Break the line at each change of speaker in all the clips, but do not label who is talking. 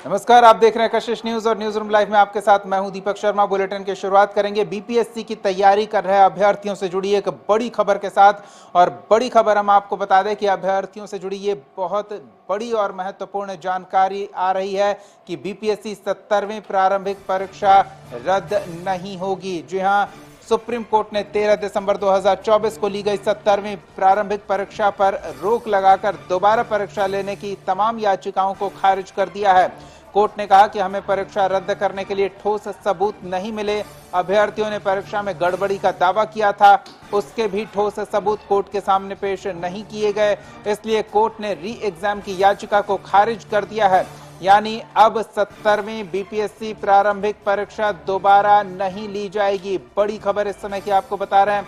नमस्कार, आप देख रहे हैं कशिश न्यूज और न्यूज रूम लाइव में आपके साथ मैं हूं दीपक शर्मा। बुलेटिन की शुरुआत करेंगे बीपीएससी की तैयारी कर रहे अभ्यर्थियों से जुड़ी एक बड़ी खबर के साथ। और बड़ी खबर हम आपको बता दें कि अभ्यर्थियों से जुड़ी ये बहुत बड़ी और महत्वपूर्ण जानकारी आ रही है कि बीपीएससी 70वीं प्रारंभिक परीक्षा रद्द नहीं होगी। जी हां, सुप्रीम कोर्ट ने 13 दिसंबर 2024 को ली गई 70वीं प्रारंभिक परीक्षा पर रोक लगाकर दोबारा परीक्षा लेने की तमाम याचिकाओं को खारिज कर दिया है। कोर्ट ने कहा कि हमें परीक्षा रद्द करने के लिए ठोस सबूत नहीं मिले। अभ्यर्थियों ने परीक्षा में गड़बड़ी का दावा किया था, उसके भी ठोस सबूत कोर्ट के सामने पेश नहीं किए गए, इसलिए कोर्ट ने री एग्जाम की याचिका को खारिज कर दिया है। यानी अब 70वीं बीपीएससी प्रारंभिक परीक्षा दोबारा नहीं ली जाएगी। बड़ी खबर इस समय की आपको बता रहे हैं।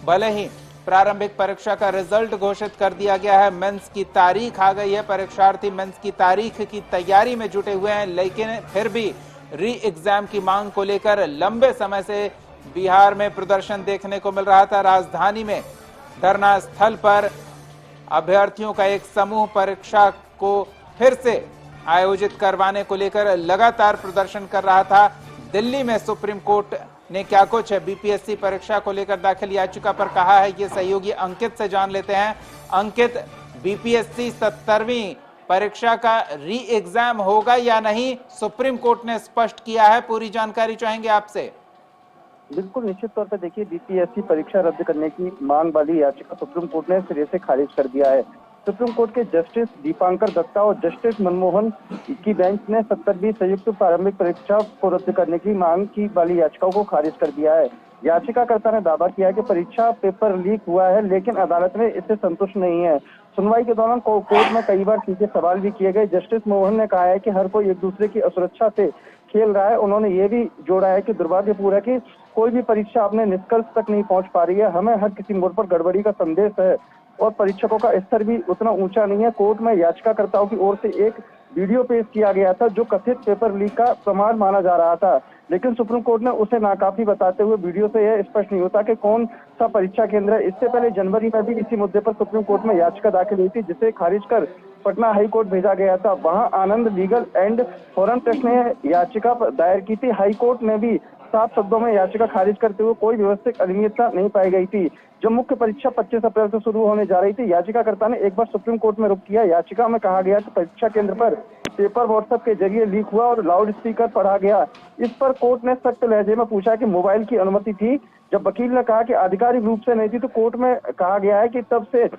भले ही प्रारंभिक परीक्षा का रिजल्ट घोषित कर दिया गया है, मेंस की तारीख आ गई है, परीक्षार्थी मेंस की तारीख की तैयारी में जुटे हुए हैं, लेकिन फिर भी री एग्जाम की मांग को लेकर लंबे समय से बिहार में प्रदर्शन देखने को मिल रहा था। राजधानी में धरना स्थल पर अभ्यर्थियों का एक समूह परीक्षा को फिर से आयोजित करवाने को लेकर लगातार प्रदर्शन कर रहा था। दिल्ली में सुप्रीम कोर्ट ने क्या कुछ बीपीएससी परीक्षा को लेकर दाखिल याचिका पर कहा है, ये सहयोगी अंकित से जान लेते हैं। अंकित, बीपीएससी 70वीं परीक्षा का री एग्जाम होगा या नहीं, सुप्रीम कोर्ट ने स्पष्ट किया है, पूरी जानकारी चाहेंगे आपसे।
बिल्कुल, निश्चित तौर पर देखिए, बीपीएससी परीक्षा रद्द करने की मांग वाली याचिका सुप्रीम कोर्ट ने सिरे से खारिज कर दिया है। सुप्रीम कोर्ट के जस्टिस दीपांकर दत्ता और जस्टिस मनमोहन की बेंच ने 70वीं संयुक्त प्रारंभिक परीक्षा को रद्द करने की मांग की वाली याचिकाओं को खारिज कर दिया है। याचिकाकर्ता ने दावा किया है कि परीक्षा पेपर लीक हुआ है, लेकिन अदालत में इससे संतुष्ट नहीं है। सुनवाई के दौरान कोर्ट में कई बार सीधे सवाल भी किए गए। जस्टिस मोहन ने कहा है कि हर कोई एक दूसरे की असुरक्षा से खेल रहा है। उन्होंने ये भी जोड़ा है कि दुर्भाग्यपूर्ण है कि कोई भी परीक्षा अपने निष्कर्ष तक नहीं पहुंच पा रही है। हमें हर किसी मोड़ पर गड़बड़ी का संदेश है और परीक्षकों का स्तर भी उतना ऊंचा नहीं है। कोर्ट में याचिकाकर्ताओं की ओर से एक वीडियो पेश किया गया था जो कथित पेपर लीक का प्रमाण माना जा रहा था, लेकिन सुप्रीम कोर्ट ने उसे नाकाफी बताते हुए वीडियो से यह स्पष्ट नहीं होता कि कौन सा परीक्षा केंद्र है। इससे पहले जनवरी में भी इसी मुद्दे पर सुप्रीम कोर्ट में याचिका दाखिल हुई थी, जिसे खारिज कर पटना हाई कोर्ट भेजा गया था। वहां आनंद लीगल एंड फॉरेन ट्रस्ट ने याचिका दायर की थी। हाई कोर्ट ने भी साफ शब्दों में याचिका खारिज करते हुए कोई व्यवस्थित अनियमितता नहीं पाई गई थी। जब मुख्य परीक्षा 25 अप्रैल से शुरू होने जा रही थी, याचिकाकर्ता ने एक बार सुप्रीम कोर्ट में रुख किया। याचिका में कहा गया कि परीक्षा केंद्र पर पेपर व्हाट्सएप के जरिए लीक हुआ और लाउड स्पीकर पढ़ा गया। इस पर कोर्ट ने सख्त लहजे में पूछा कि मोबाइल की अनुमति थी। जब वकील ने कहा कि आधिकारिक रूप से नहीं थी, तो कोर्ट में कहा गया है कि तब से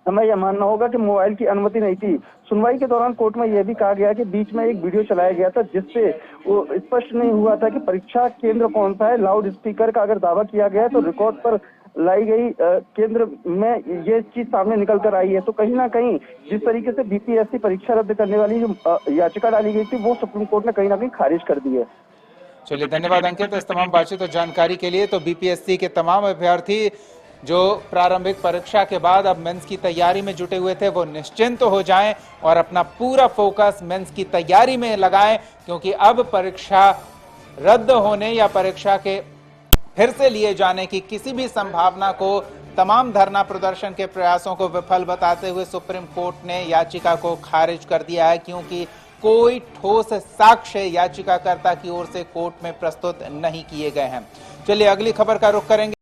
हमें यह मानना होगा कि मोबाइल की अनुमति नहीं थी। सुनवाई के दौरान कोर्ट में यह भी कहा गया कि बीच में एक वीडियो चलाया गया था, जिससे वो स्पष्ट नहीं हुआ था कि परीक्षा केंद्र कौन सा है। लाउड स्पीकर का अगर दावा किया गया है तो रिकॉर्ड पर लाई गई केंद्र में ये चीज सामने निकल कर आई है। तो कहीं ना कहीं जिस तरीके से बीपीएससी परीक्षा रद्द करने वाली जो याचिका डाली गई थी, वो सुप्रीम कोर्ट ने कहीं ना कहीं खारिज कर दी है।
चलिए, धन्यवाद अंकित इस तमाम बातचीत और जानकारी के लिए। तो बीपीएससी के तमाम अभ्यर्थी जो प्रारंभिक परीक्षा के बाद अब मेंस की तैयारी में जुटे हुए थे, वो निश्चिंत हो जाएं और अपना पूरा फोकस मेंस की तैयारी में लगाएं, क्योंकि अब परीक्षा रद्द होने या परीक्षा के फिर से लिए जाने की किसी भी संभावना को तमाम धरना प्रदर्शन के प्रयासों को विफल बताते हुए सुप्रीम कोर्ट ने याचिका को खारिज कर दिया है, क्योंकि कोई ठोस साक्ष्य याचिकाकर्ता की ओर से कोर्ट में प्रस्तुत नहीं किए गए हैं। चलिए, अगली खबर का रुख करेंगे।